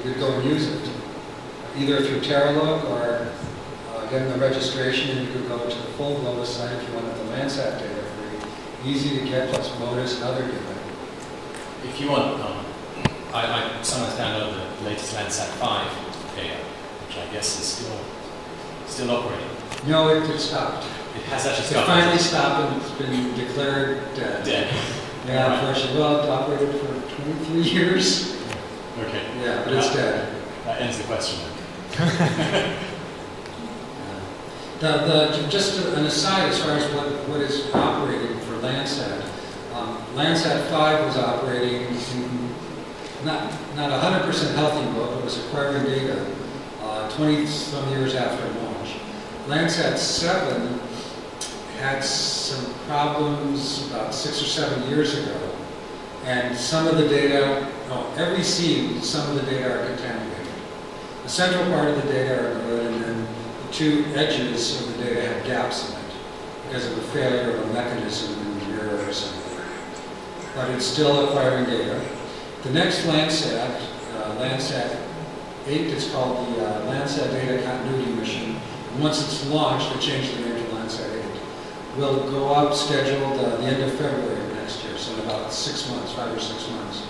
you could go and use it, either through Terralook or getting the registration, and you could go to the full Globus site if you wanted the Landsat data free. Easy to get, plus MODIS and other data. If you want, I sometimes download the latest Landsat 5 data, which I guess is still operating. No, it stopped. It has actually It stopped. finally stopped and it's been declared dead. Dead. Yeah, unfortunately. Well, it operated for 23 years. Okay. Yeah, but it's dead. That ends the question then. Just an aside as far as what is operating for Landsat. Landsat 5 was operating in not 100% healthy mode, but was acquiring data 20-some years after launch. Landsat 7 had some problems about 6 or 7 years ago, and some of the data, every seed, some of the data are contaminated. The central part of the data are good, and then the two edges of the data have gaps in it because of a failure of a mechanism in the mirror or something. But it's still acquiring data. The next Landsat, Landsat 8, is called the Landsat Data Continuity Mission. And once it's launched, they change the name to Landsat 8. Will go up scheduled the end of February of next year, so in about 6 months, 5 or 6 months.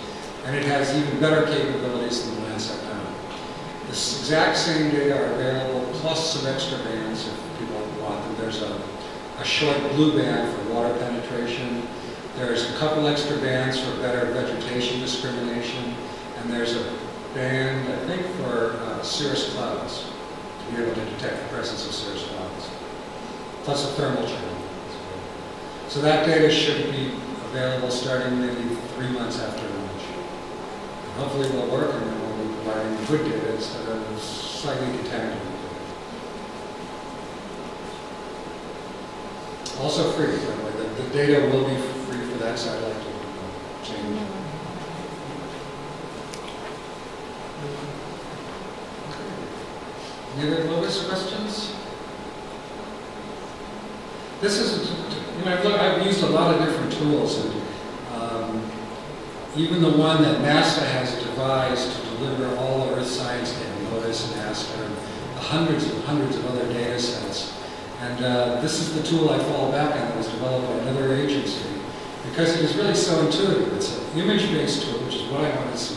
And it has even better capabilities than the Landsat 9. The exact same data are available, plus some extra bands if people want them. There's a short blue band for water penetration. There's a couple extra bands for better vegetation discrimination. And there's a band, I think, for cirrus clouds, to be able to detect the presence of cirrus clouds. Plus a thermal channel. So that data should be available starting maybe 3 months after launch. And hopefully it will work, and then we'll be providing good data instead of slightly contaminated data. Also free, by the way. The data will be free for that satellite to change. Any other Globus questions? This is, I've used a lot of different tools, and even the one that NASA has devised to deliver all the Earth science data, MODIS and ASCA, and hundreds of other data sets. And this is the tool I fall back on that was developed by another agency, because it is really so intuitive. It's an image-based tool, which is what I want to see.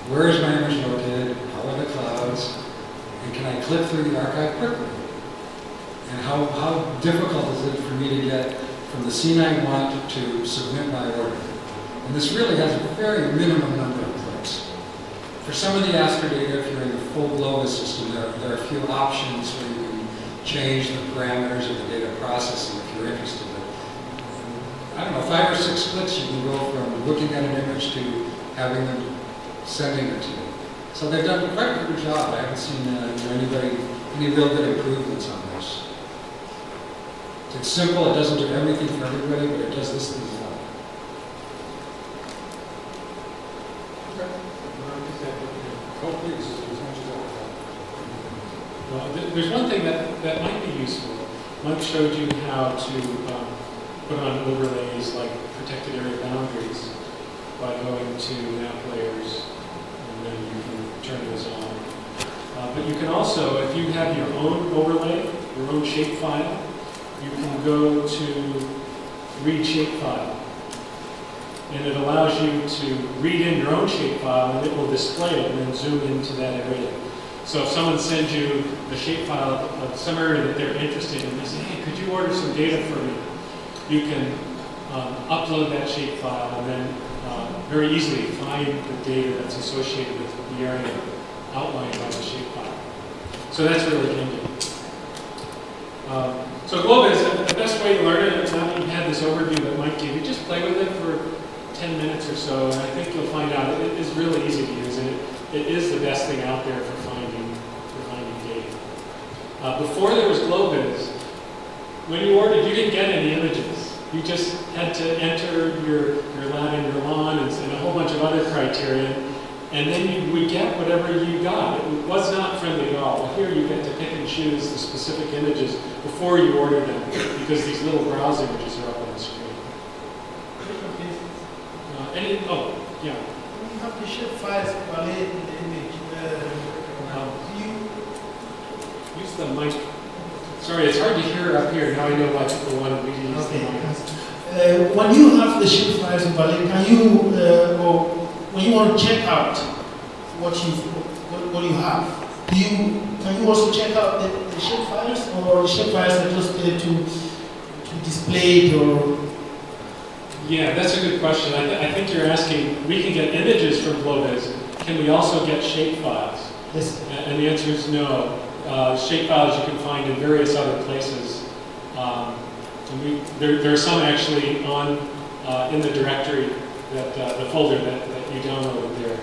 Where is my image located? How are the clouds? And can I click through the archive quickly? And how difficult is it for me to get from the scene I want to submit my order? And this really has a very minimum number of clicks. For some of the ASCA data, if you're in the full Globus system, there are a few options where you can change the parameters of the data processing if you're interested. But, I don't know, 5 or 6 clicks, you can go from looking at an image to having them sending it to you. So they've done quite a good job. I haven't seen any real good improvements on this. It's simple, it doesn't do everything for everybody, but it does this thing well. Oh, please. Well, there's one thing that might be useful. Mike showed you how to put on overlays like protected area boundaries by going to map layers, and then you can turn those on. But you can also, if you have your own overlay, your own shapefile, you can go to read shapefile. And it allows you to read in your own shapefile, and it will display it and then zoom into that area. So if someone sends you a shapefile of some area that they're interested in, they say, hey, could you order some data for me? You can upload that shapefile and then very easily find the data that's associated with the area outlined by the shapefile. So that's really handy. So Globus, the best way to learn it, now that you've had this overview that Mike gave you, just play with it for 10 minutes or so, and I think you'll find out it is really easy to use, and it is the best thing out there for finding data. Before there was Globus, when you ordered, you didn't get any images. You just had to enter your lat and your lawn and a whole bunch of other criteria, and then you would get whatever you got. It was not friendly at all. But here you get to pick and choose the specific images before you order them, because these little browse images are up on the screen. When you have to ship files quality in the image, the mic? Sorry, it's hard to hear up here. Now I know why people want to use the Okay. mic. When you have the shape files in Berlin, can you, or when you want to check out what you have, can you also check out the shape files, or the shape files are just there to display it, or? Yeah, that's a good question. I think you're asking, we can get images from Glovis. Can we also get shape files? Yes. And the answer is no. Shape files you can find in various other places. And there are some actually on in the directory, that the folder that you downloaded there.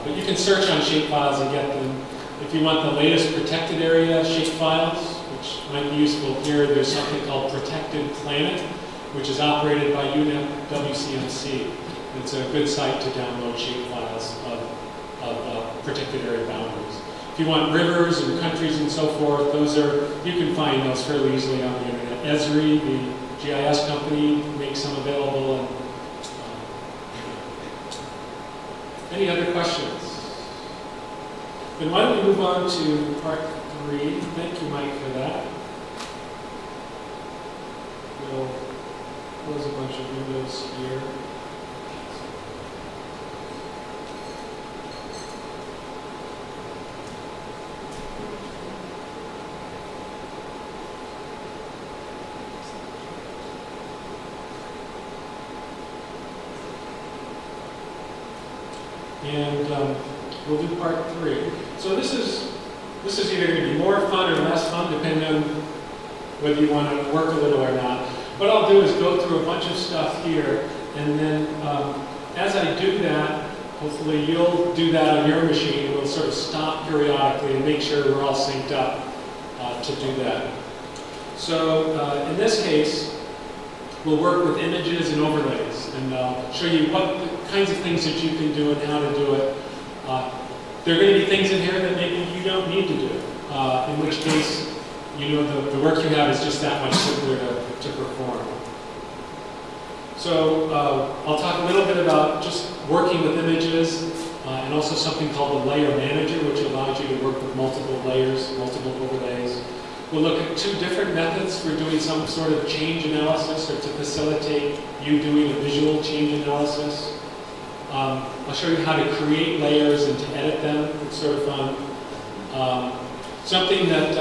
But you can search on shape files and get them. If you want the latest protected area shape files, which might be useful here, there's something called Protected Planet, which is operated by UNEP WCMC. It's a good site to download shape files of protected area boundaries. If you want rivers and countries and so forth, you can find those fairly easily on the internet. Esri, the GIS company, makes them available. And, any other questions? Then why don't we move on to part 3. Thank you, Mike, for that. We'll close a bunch of windows here. And we'll do part 3. So this is either going to be more fun or less fun, depending on whether you want to work a little or not. What I'll do is go through a bunch of stuff here, and then as I do that, hopefully you'll do that on your machine, and we'll sort of stop periodically and make sure we're all synced up to do that. So in this case, we'll work with images and overlays, and I'll show you what kinds of things that you can do and how to do it. There are going to be things in here that maybe you don't need to do, in which case, the work you have is just that much simpler to perform. So I'll talk a little bit about just working with images, and also something called the Layer Manager, which allows you to work with multiple layers, multiple overlays. We'll look at 2 different methods for doing some sort of change analysis, or to facilitate you doing a visual change analysis. I'll show you how to create layers and to edit them. It's sort of fun. Something that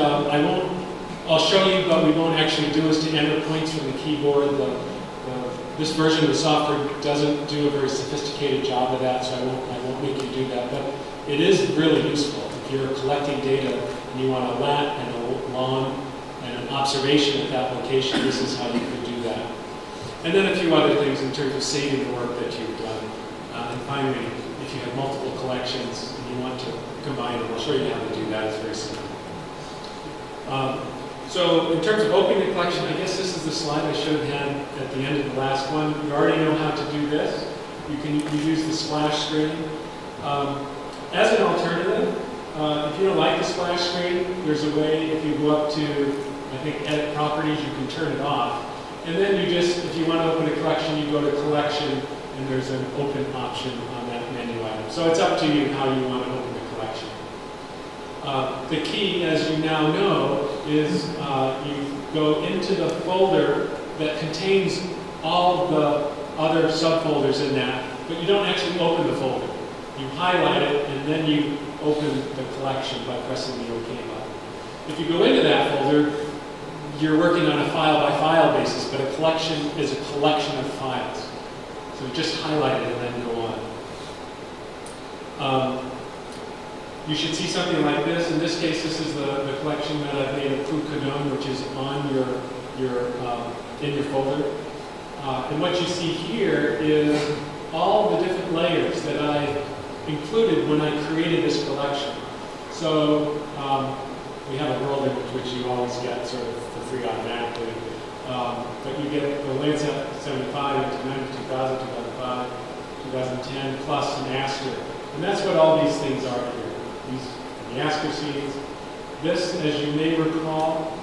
I'll show you, but we won't actually do, is to enter points from the keyboard. This version of the software doesn't do a very sophisticated job of that, so I won't make you do that. But it is really useful if you're collecting data and you want a lat and a long and an observation at that location. This is how you can do that. And then a few other things in terms of saving the work that you've done. And finally, if you have multiple collections and you want to combine them, I'll show you how to do that. It's very simple. So in terms of opening the collection, I guess this is the slide I should have had at the end of the last one. You already know how to do this. You can use the splash screen. As an alternative, if you don't like the splash screen, there's a way, if you go up to, I think, Edit Properties, you can turn it off. And then you just, if you want to open a collection, you go to Collection, and there's an Open option on that menu item. So it's up to you how you want to open the collection. The key, as you now know, is you go into the folder that contains all the other subfolders in that, but you don't actually open the folder. You highlight it, and then you open the collection by pressing the OK button. If you go into that folder, you're working on a file-by-file basis, but a collection is a collection of files. So just highlight it and then go on. You should see something like this. In this case, this is the collection that I've made of Phu-Kadong, which is on in your folder. And what you see here is all the different layers that I included when I created this collection. So we have a world in which you always get sort of for free automatically. But you get the Landsat 75, 2000, 2005, 2010, plus an asterisk. And that's what all these things are here. These are the asterisk scenes. This, as you may recall,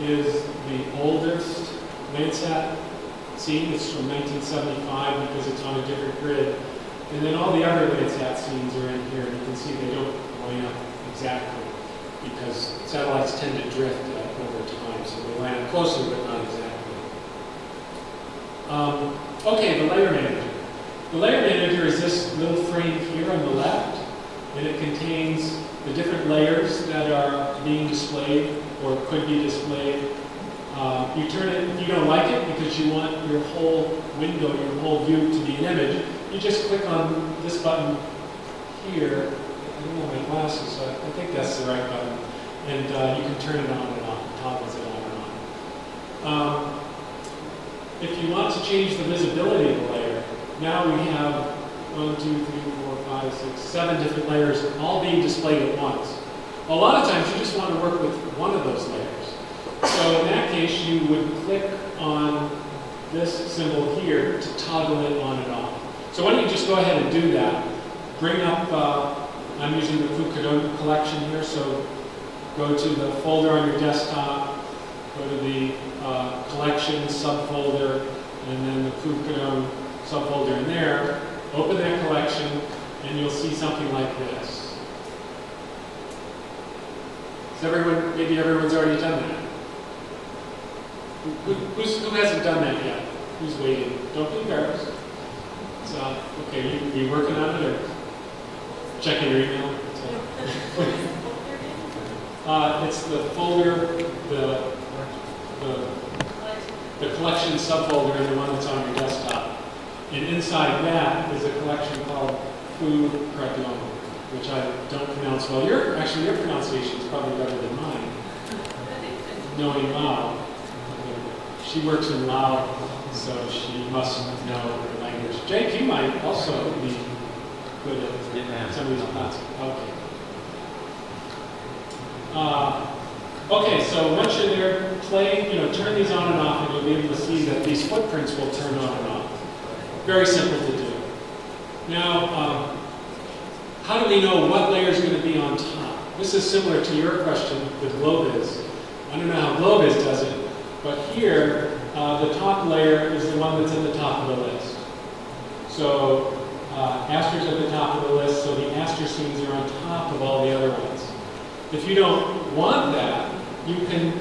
is the oldest Landsat scene. It's from 1975 because it's on a different grid. And then all the other Landsat scenes are in here, and you can see they don't line up exactly because satellites tend to drift over time, so they land closer but not exactly. Okay, the layer manager. The layer manager is this little frame here on the left, and it contains the different layers that are being displayed or could be displayed. You turn it, if you don't like it because you want your whole window, your whole view to be an image, you just click on this button here. I don't know my glasses, so I think that's the right button. And you can turn it on and off, it toggles it on and on. If you want to change the visibility of the layer, now we have 1, 2, 3, 4, 5, 6, 7 different layers all being displayed at once. A lot of times you just want to work with one of those layers. So in that case, you would click on this symbol here to toggle it on and off. So why don't you just go ahead and do that. Bring up, I'm using the Fukudome collection here, so go to the folder on your desktop, go to the collection subfolder, and then the Fukudome subfolder in there. Open that collection, and you'll see something like this. Is everyone, maybe everyone's already done that? Who hasn't done that yet? Who's waiting? Don't be embarrassed. So, okay, you working on it or checking your email? It's the folder, the collection subfolder, and the one that's on your desktop. And inside that is a collection called Fukudome, which I don't pronounce well. Your pronunciation is probably better than mine. Knowing Lao. She works in Lao, so she must know the language. Jake, you might also be good at some of these classes. Okay. Okay, so once you're there, turn these on and off, and you'll be able to see that these footprints will turn on and off. Very simple to do. Now, how do we know what layer is going to be on top? This is similar to your question with GloBiz. I don't know how GloBiz does it, but here, the top layer is the one that's at the top of the list. So, Aster's at the top of the list, so the Aster scenes are on top of all the other ones. If you don't want that, you can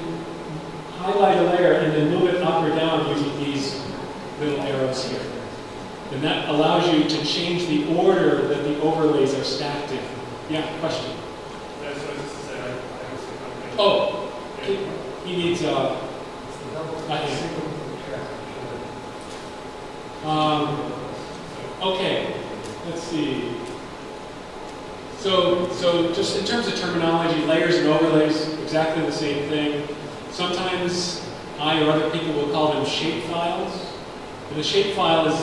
highlight a layer and then move it up or down using these little arrows here. And that allows you to change the order that the overlays are stacked in. Yeah, question? Oh, he needs okay, let's see. So just in terms of terminology, layers and overlays, exactly the same thing. Sometimes I or other people will call them shape files. And the shape file is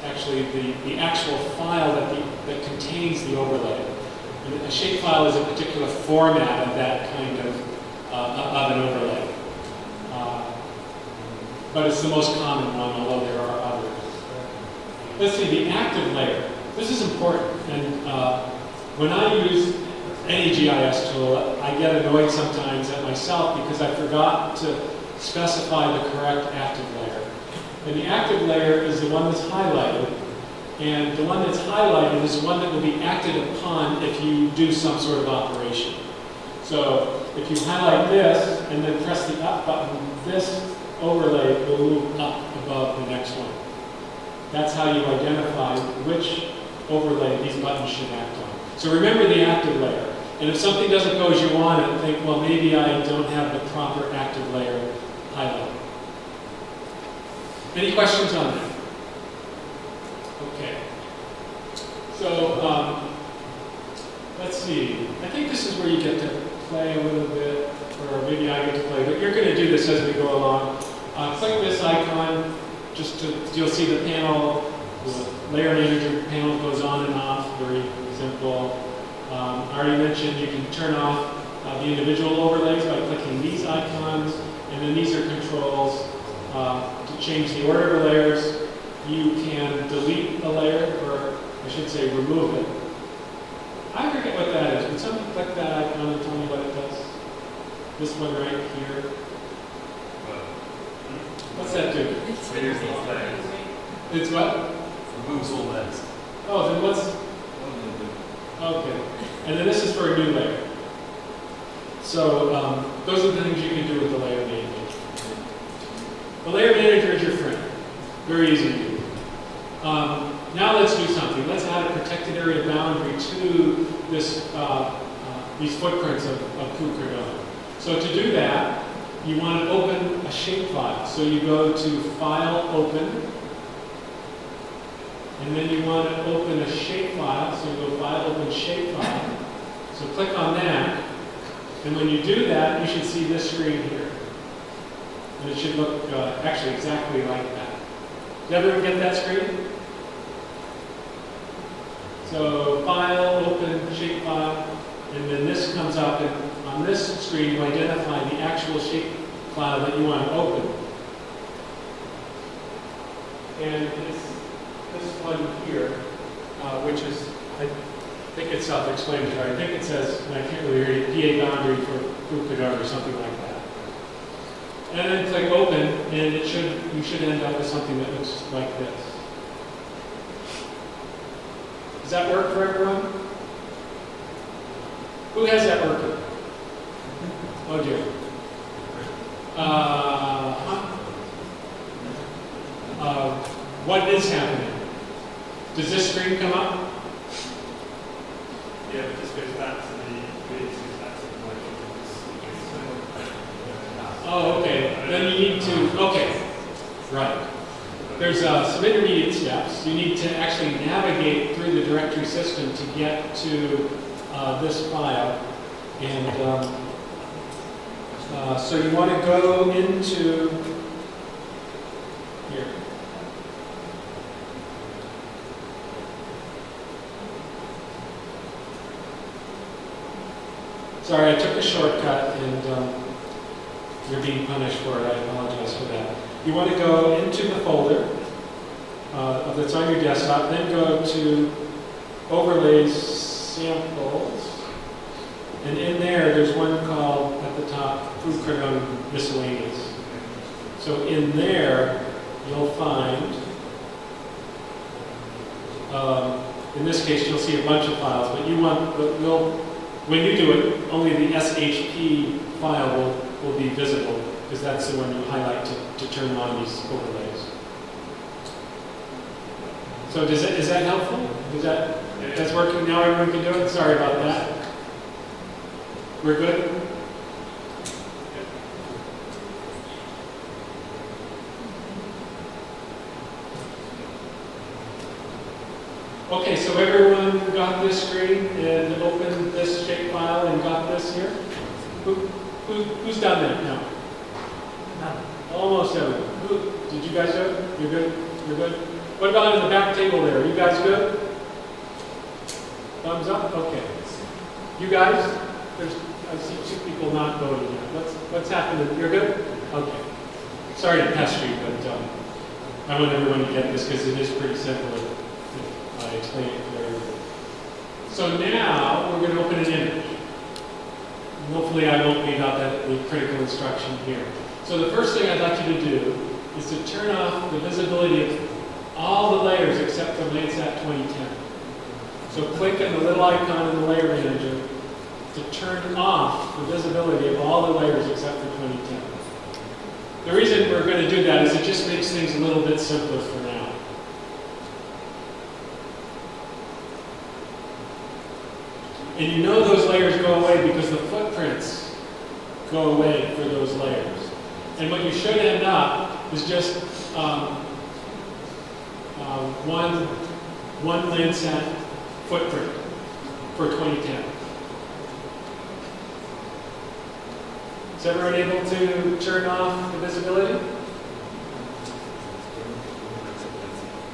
actually the actual file that contains the overlay. And a shape file is a particular format of that kind of an overlay. But it's the most common one, although there are others. Let's see, the active layer. This is important, and when I use any GIS tool, I get annoyed sometimes at myself because I forgot to specify the correct active layer. And the active layer is the one that's highlighted, and the one that's highlighted is the one that will be acted upon if you do some sort of operation. So if you highlight this and then press the up button, this overlay will move up above the next one. That's how you identify which overlay these buttons should act on. So remember the active layer. And if something doesn't go as you want it, think, well, maybe I don't have the proper active layer highlighted. Any questions on that? Okay. So let's see. I think this is where you get to play a little bit, or maybe I get to play, but you're going to do this as we go along. Click this icon, you'll see the panel, the layer manager panel goes on and off, very simple. I already mentioned you can turn off the individual overlays by clicking these icons, and then these are controls to change the order of the layers. You can delete a layer, or I should say remove it. I forget what that is. Would someone click that icon and tell me what it does? This one right here. What's that do? It's what? Removes all layers. Oh, then what's... Okay. And then this is for a new layer. So those are the things you can do with the layer manager. The layer manager is your friend. Very easy to do. Now let's do something. Let's add a protected area boundary to this, these footprints of Coo Cardone. So to do that, you want to open a shapefile. So you go to File, Open, and then you want to open a shapefile. So you go File, Open, Shapefile. So click on that, and when you do that, you should see this screen here. And it should look actually exactly like that. Did everyone get that screen? So File, Open, Shapefile, and then this comes up, and on this screen you identify the actual shapefile that you want to open. And this one here, which is, I think it's self-explanatory. I think it says, and I can't really read it, PA boundary for Coo Cardone or something like that. And then click Open, and you should end up with something that looks like this. Does that work for everyone? Who has that working? Oh dear. What is happening? Does this screen come up? Yeah, it just goes back to the Oh, okay. Then you need to, okay. Right. There's some intermediate steps. You need to actually navigate through the directory system to get to this file. And so you want to go into here. Sorry, I took a shortcut and you're being punished for it. I apologize for that. You want to go into the folder that's on your desktop, then go to Overlays, Samples, and in there's one called, at the top, Coo Cardone Miscellaneous. So in there, you'll find, in this case, you'll see a bunch of files, but you want, when you do it, only the SHP file will be visible, because that's the one you highlight to turn on these overlays. So is that helpful? That's working now? Everyone can do it? Sorry about that. We're good? Okay, so everyone got this screen and opened this shapefile and got this here? Who's done that now? Almost everyone. Did you guys do it? You're good? You're good? What about in the back table there? You guys good? Thumbs up? Okay. You guys? I see two people not voting yet. What's happening? You're good? Okay. Sorry to pester you, but I want everyone to get this because it is pretty simple if I explain it clearly. So now we're going to open an image. And hopefully I won't leave out the critical instruction here. So the first thing I'd like you to do is to turn off the visibility of all the layers except for Landsat 2010. So click on the little icon in the layer manager to turn off the visibility of all the layers except for 2010. The reason we're going to do that is it just makes things a little bit simpler for now. And you know those layers go away because the footprints go away for those layers. And what you should end up is just one Landsat footprint for 2010. Is everyone able to turn off the visibility?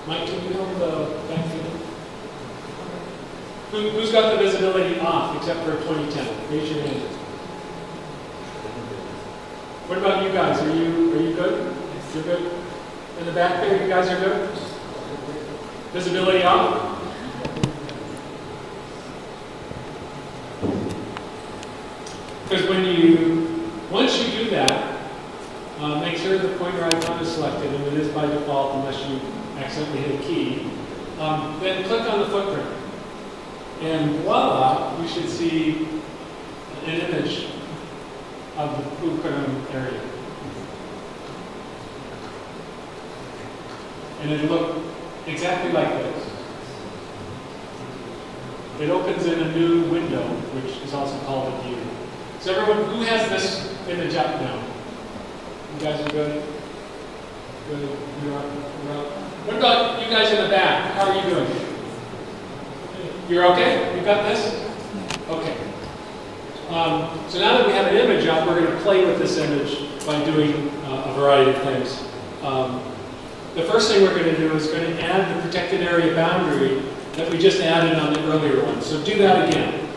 Mike, can you hold the back to Who's got the visibility off except for 2010? Raise your hand. What about you guys? Are you good? You're good? In the back there, you guys are good? Visibility off? Because once you do that, make sure the pointer icon is selected, and it is by default unless you accidentally hit a key. Then click on the footprint. And voila, you should see an image of the Ukkaram area. And it'll look exactly like this. It opens in a new window, which is also called a view. So everyone, who has this image up now? You guys are good? Good. You're up. What about you guys in the back? How are you doing? You're okay? You got this? Okay. So now that we have an image up, we're going to play with this image by doing a variety of things. The first thing we're going to do is going to add the protected area boundary that we just added on the earlier one. So do that again.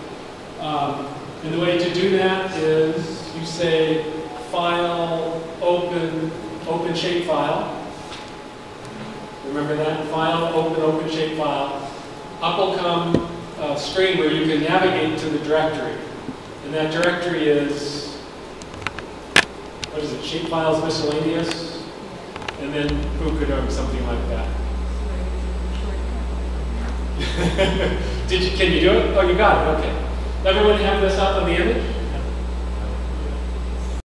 And the way to do that is you say File, Open Shapefile. Remember that? File, Open Shapefile. Up will come a screen where you can navigate to the directory. And that directory is, what is it, Shapefiles Miscellaneous? And then Ukkaram, something like that. Can you do it? Oh, you got it, okay. Everyone have this up on the image?